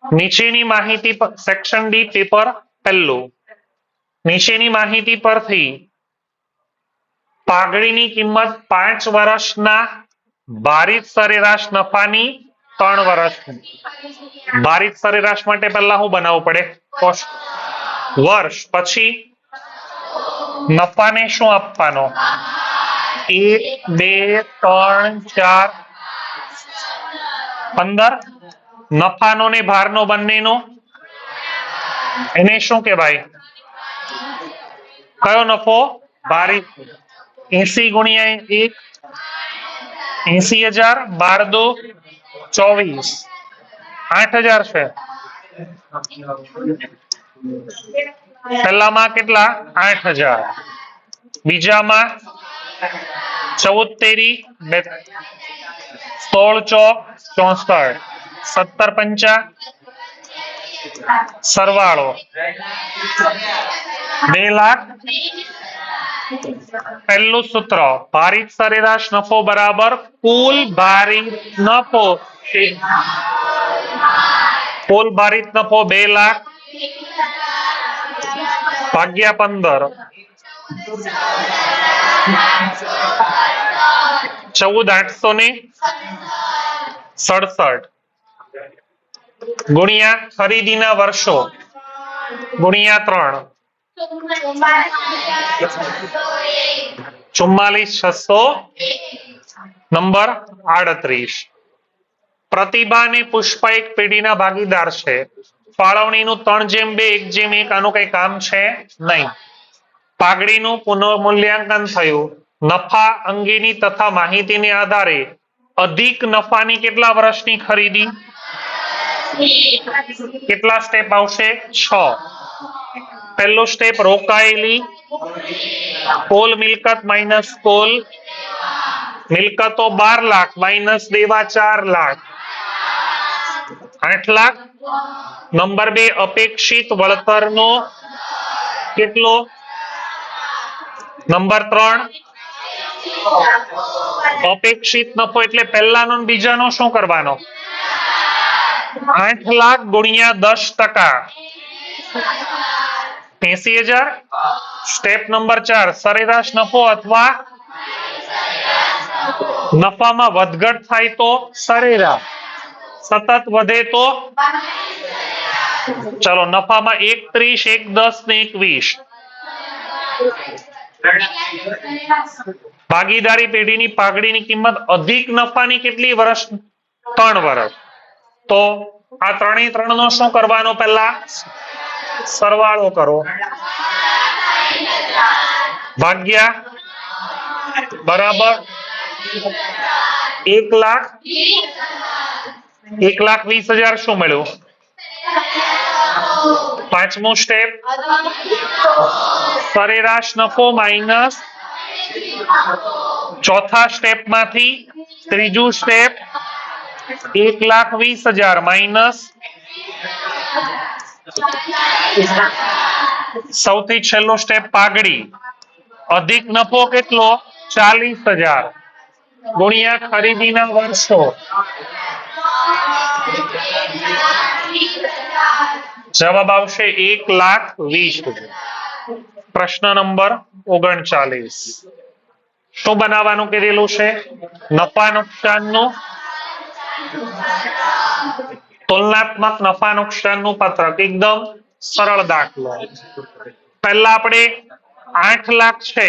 નીચેની માહિતી પર સેક્શન ડી પેપર પહેલું નીચેની માહિતી પરથી પાઘડીની કિંમત 5 વર્ષના ભારિત સરેરાશ નફાની 3 વર્ષની ભારિત સરેરાશ માટે પહેલા શું બનાવવું પડે વર્ષ પછી નફાને શું આપવાનો 1 2 3 4 15 નફાનો ને ભારનો બંનેનો એને શું કહેવાય કયો નફો ભારિત 80 ગુણ્યા 1 80,000 12 દો 24 8,000 છે પહેલામાં કેટલા 8,000 બીજામાં 14 તેરી 16 ચોક 64 17 પંચા સરવાળો 2 લાખ પહેલું સૂત્ર ભારિત સરેરાશ નફો બરાબર કુલ ભારિત નફો કુલ ભારિત નફો 2 લાખ ભાગ્યા 15 14,867 ગુણ્યા ખરીદીના વર્ષો ગુણ્યા 3 44,600 નંબર 38 પ્રતિભા અને પુષ્પા એક પેઢીના ભાગીદાર છે ફાળવણીનું 3:2 1:1 આનું કઈ કામ છે નહીં પાઘડીનું પુનઃમૂલ્યાંકન થયું નફા અંગેની તથા માહિતીને આધારે અધિક નફાની કેટલા વર્ષની ખરીદી કેટલા સ્ટેપ આવશે 6 પહેલો સ્ટેપ રોકાયેલી કુલ મિલકત માઇનસ કુલ મિલકતો 12 લાખ માઇનસ દેવા 4 લાખ 8 લાખ નંબર 2 અપેક્ષિત વળતરનો કેટલો નંબર 3 અપેક્ષિત નફો એટલે પહેલાનો અને બીજાનો શું કરવાનો 8 લાખ ગુણ્યા 10% 80,000 સ્ટેપ નંબર 4 સરેરાશ નફો અથવા નફામાં વધઘટ થાય તો સરેરાશ સતત વધે તો ચલો નફામાં 1:30 1:10 ને 21 ભાગીદારી પેઢીની પાઘડીની કિંમત અધિક નફાની કેટલી વર્ષ 3 વર્ષ તો આ ત્રણેય ત્રણનો શું કરવાનો પહેલા સરવાળો કરો ભાગ્યા બરાબર 1,20,000 શું મળ્યું પાંચમું સ્ટેપ સરેરાશ નફો માઇનસ ચોથા સ્ટેપ માંથી ત્રીજું સ્ટેપ 1,20,000 માઇનસ સૌથી છેલ્લો સ્ટેપ પાઘડી અધિક નફો કેટલો 40,000 ગુણ્યા ખરીદીના વર્ષો જવાબ આવશે 1,20,000 પ્રશ્ન નંબર 39 શું બનાવવાનું કીધેલું છે નફા નુકસાનનું તુલનાત્મક નફા નુકસાનનું પત્રક એકદમ સરળ દાખલો પહેલા આપણે 8 લાખ છે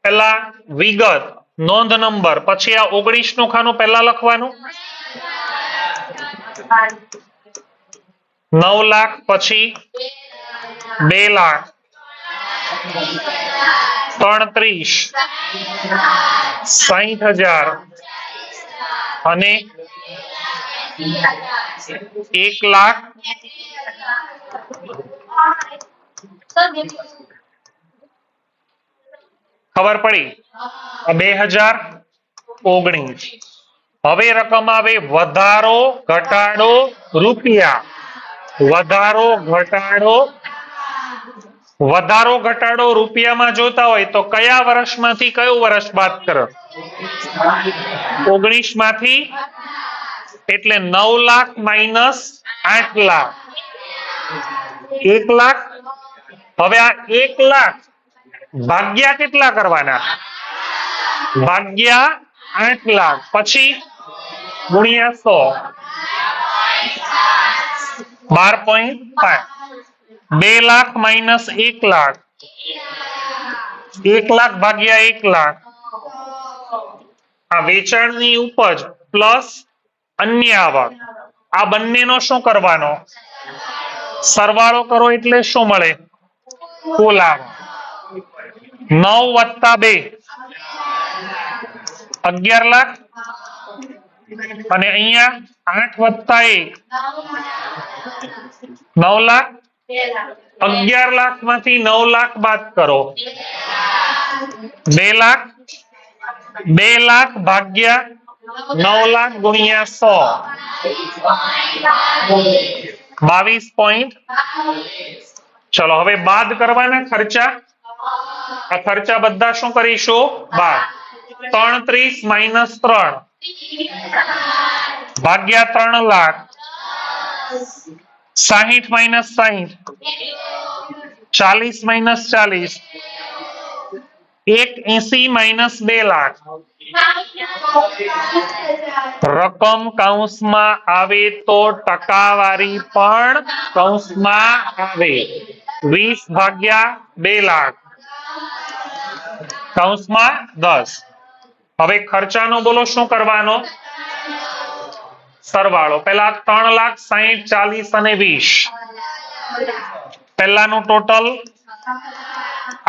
પહેલા વિગત નોંધ નંબર પછી આ 19 નું ખાનું પહેલા લખવાનું 9 લાખ પછી 2 લાખ 33 60,000 અને 1 લાખ ખબર પડી 2019 હવે રકમ આવે વધારો ઘટાડો રૂપિયા વધારો ઘટાડો રૂપિયામાં જોતા હોય તો કયા વર્ષમાંથી કયું વર્ષ બાદ કરો 19 માંથી એટલે 9 લાખ માઇનસ 8 લાખ 1 લાખ. હવે આ 1 લાખ ભાગ્યા કેટલા કરવાના? ભાગ્યા 8 લાખ, પછી ગુણ્યા 100, 12.5. 2 લાખ માઇનસ 1 લાખ, 1 લાખ ભાગ્યા 1 લાખ. આ વેચાણની ઉપજ પ્લસ અન્ય આવક, આ બંનેનો શું કરવાનો? સરવાળો કરો એટલે શું મળે? કુલ આવક. 9 વત્તા 2 11 લાખ, અને અહીંયા 8 વત્તા 1 9 લાખ. 11 લાખ માંથી 9 લાખ બાદ કરો, 2 લાખ. 2 લાખ ભાગ્યા 9 લાખ ગુણ્યા 100, 22. ચલો હવે બાદ કરવાના ખર્ચા. આ ખર્ચા બધા શું કરીશું? બાદ. 33 માઇનસ 3 ભાગ્યા 3 lakh, 60 minus 60, 40 minus 40, 80 minus 2 lakh. રકમ કૌંસમાં આવે તો ટકાવારી પણ કૌંસમાં આવે. 20 ભાગ્યા 2 લાખ કૌંસમાં 10. હવે ખર્ચાનો બોલો શું કરવાનો? સરવાળો. પેલા 3 લાખ 60, 40 અને 20 પહેલાનું ટોટલ.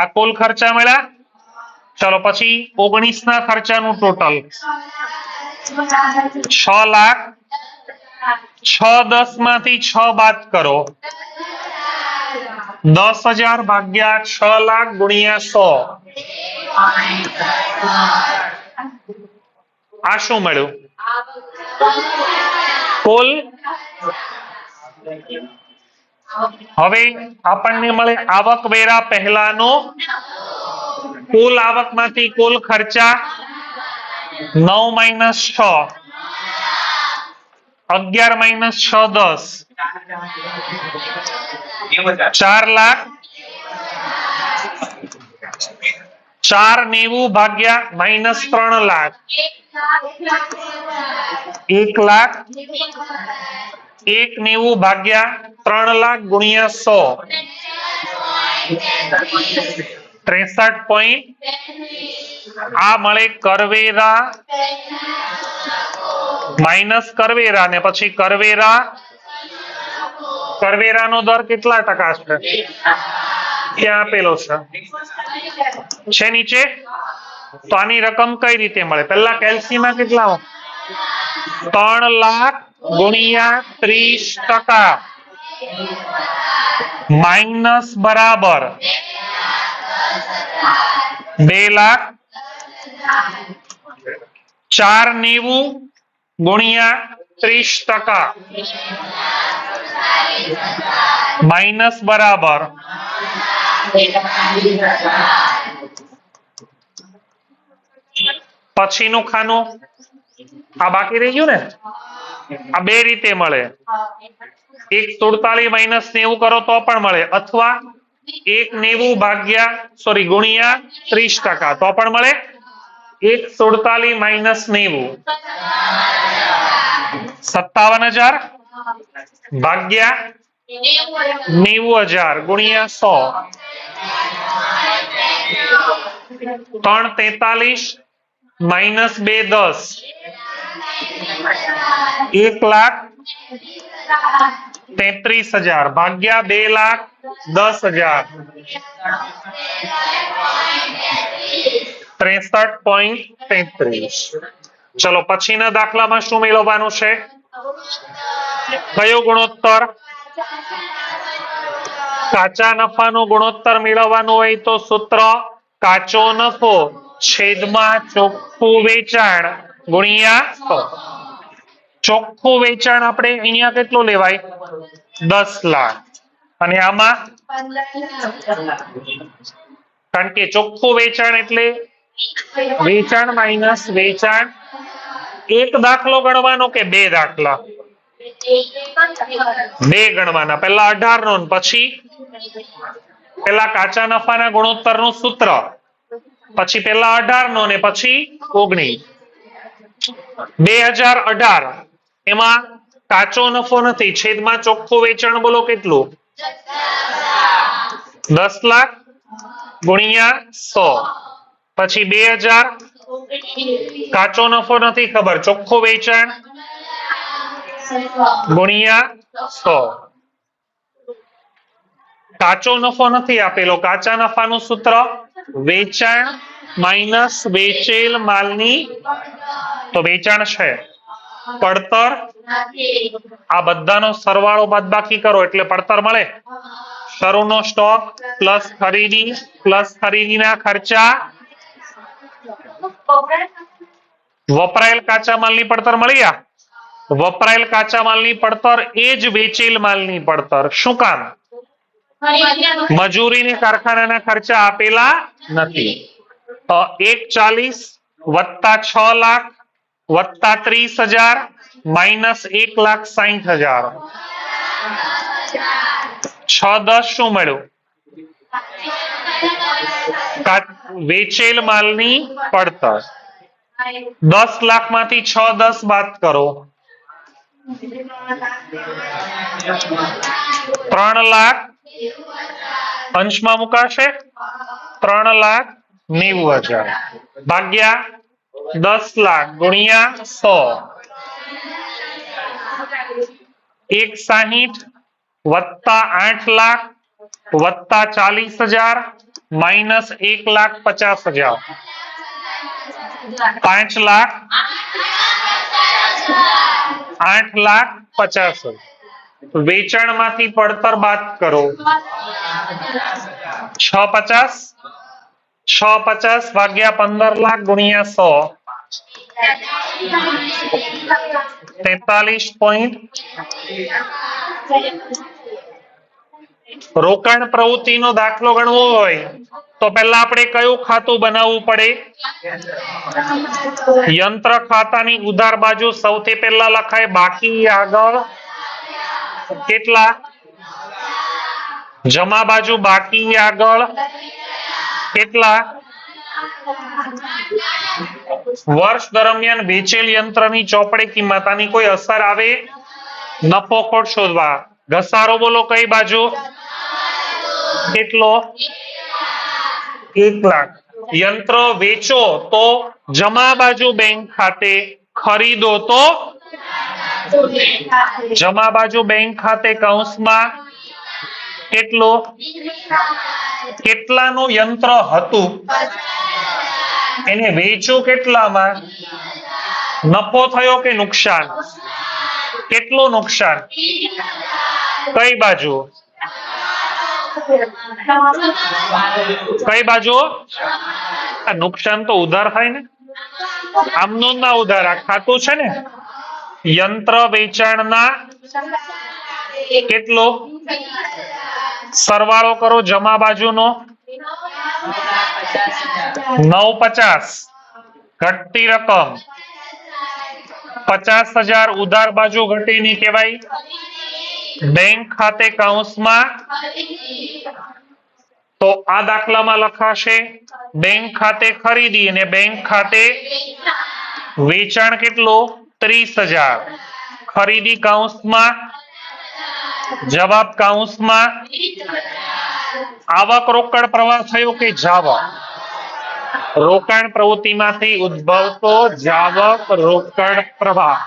આ કુલ ખર્ચા મળ્યા. ચલો પછી 19 ના ખર્ચાનું ટોટલ 6 લાખ. 6 10 માંથી 6 બાદ કરો, 10,000 ભાગ્યા 6 લાખ ગુણ્યા 100. આ શું મળ્યું? કુલ. હવે આપણને મળે આવક વેરા પહેલાનો. કુલ આવક માંથી કુલ ખર્ચા 9 માઇનસ 6, 11 માઇનસ 6 10, 4 લાખ. 490 ભાગ્યા માઇનસ 3 લાખ 1 લાખ. 190 ભાગ્યા 3 લાખ ગુણ્યા 100, 63. આ મળે કરવેરા માઇનસ કરવેરા, ને પછી કરવેરા. કરવેરાનો દર કેટલા ટકા છે? ત્યાં આપેલો છે નીચે. તો આની રકમ કઈ રીતે મળે? પેલા કેલ્સીમાં કેટલા? 3 લાખ ગુણ્યા 30% માઇનસ બરાબર 2 લાખ. 490 ગુણ્યા 30% માઇનસ બરાબર પછીનું ખાનું. આ બાકી રહી ગયું ને. આ બે રીતે મળે. 147 માઇનસ 90 કરો તો પણ મળે, અથવા 190 ભાગ્યા ગુણ્યા 30% તો પણ મળે. 147 માઇનસ 90 57,000 ભાગ્યા 90,000 ગુણ્યા 100, 343 માઇનસ 2 10, 1,33,000 ભાગ્યા 2,10,000, 63.33. ચલો પછીના દાખલામાં શું મેળવવાનું છે? કયો ગુણોત્તર? કાચા નફાનો ગુણોત્તર મેળવવાનો હોય તો સૂત્ર કાચો નફો છેદમાં ચોખ્ખું વેચાણ ગુણ્યા 100. ચોખ્ખું વેચાણ આપણે અહીંયા કેટલું લેવાય? 10 લાખ. અને આમાં કારણ કે ચોખ્ખું વેચાણ એટલે વેચાણ માઇનસ વેચાણ એક દાખલો ગણવાનો કે બે દાખલા? બે ગણવાના. પેલા 18 નો, પછી પેલા કાચા નફાના ગુણોત્તરનું સૂત્ર, પછી પેલા 18 નો ને પછી 19. 2018 એમાં કાચો નફો નથી, છેદમાં ચોખ્ખું વેચાણ બોલો કેટલું? 10 લાખ ગુણ્યા 100. પછી 2000 કાચો નફો નથી ખબર, ચોખ્ખું વેચાણ ગુણ્યા 100. કાચો નફો નથી આપેલો, કાચા નફાનું સૂત્ર વેચાણ માઇનસ વેચેલ માલની, તો વેચાણ છે, પડતર, આ બધાનો સરવાળો બાદબાકી કરો એટલે પડતર મળે. શરૂનો સ્ટોક પ્લસ ખરીદી પ્લસ ખરીદીના ખર્ચા, વપરાયેલ કાચા માલની પડતર મળી. આ વપરાયેલ કાચા માલની પડતર એ જ વેચેલ માલની પડતર. શું કામ? મજૂરી ને કારખાનાના ખર્ચા આપેલા નથી. 140 વત્તા 6 લાખ વત્તા 30,000 માઇનસ 1,60,000. 6 10 શું મળ્યું? વેચેલ માલની પડતર. 10 લાખ માંથી 6 10 બાદ કરો, 3 લાખ અંશમાં મુકાશે, 3,90,000 ભાગ્યા 10 લાખ ગુણ્યા 100. 160 વત્તા 8 લાખ વત્તા 40,000 માઇનસ 1,50,000. 5 લાખ 8,50,000. વેચાણ માંથી પડતર બાદ કરો, 650 650 ભાગ્યા 15 લાખ ગુણ્યા 100, 43. રોકાણ પ્રવૃત્તિનો દાખલો ગણવો હોય તો પહેલા આપણે કયું ખાતું બનાવવું પડે? યંત્ર ખાતાની ઉધાર બાજુ સૌથી પહેલા લખાય બાકી, આગળ કેટલા? જમા બાજુ બાકી, આગળ કેટલા? વર્ષ દરમિયાન વેચેલ યંત્રની ચોપડે કિંમત, આની કોઈ અસર આવે? નફો ખોટ શોધવા. ઘસારો બોલો કઈ બાજુ? કેટલો? 1 લાખ. યંત્ર વેચો તો જમા બાજુ બેંક ખાતે, ખરીદો તો જમા બાજુ બેંક ખાતે કૌંસમાં કેટલો? કેટલાનું યંત્ર હતું એને વેચ્યું કેટલામાં? નફો થયો કે નુકસાન? કેટલું નુકસાન? કઈ બાજુ? કઈ બાજુ? નુકસાન તો ઉધાર થાય ને, આમનું ના ઉધાર, આ ખાતું છે ને. યંત્ર વેચાણના કેટલો? સરવાળો કરો જમા બાજુનો, 950. ઘટતી રકમ 50,000 ઉધાર બાજુ ઘટીની કહેવાય. બેંક ખાતે કૌંસમાં, તો આ દાખલામાં લખાશે બેંક ખાતે ખરીદી અને બેંક ખાતે વેચાણ કેટલું? 30,000. ખરીદી કૌંસમાં, જવાબ કૌંસમાં. આવક રોકડ પ્રવાહ થયો કે જાવક? રોકાણ પ્રવૃત્તિમાંથી ઉદ્ભવતો જાવક રોકડ પ્રવાહ.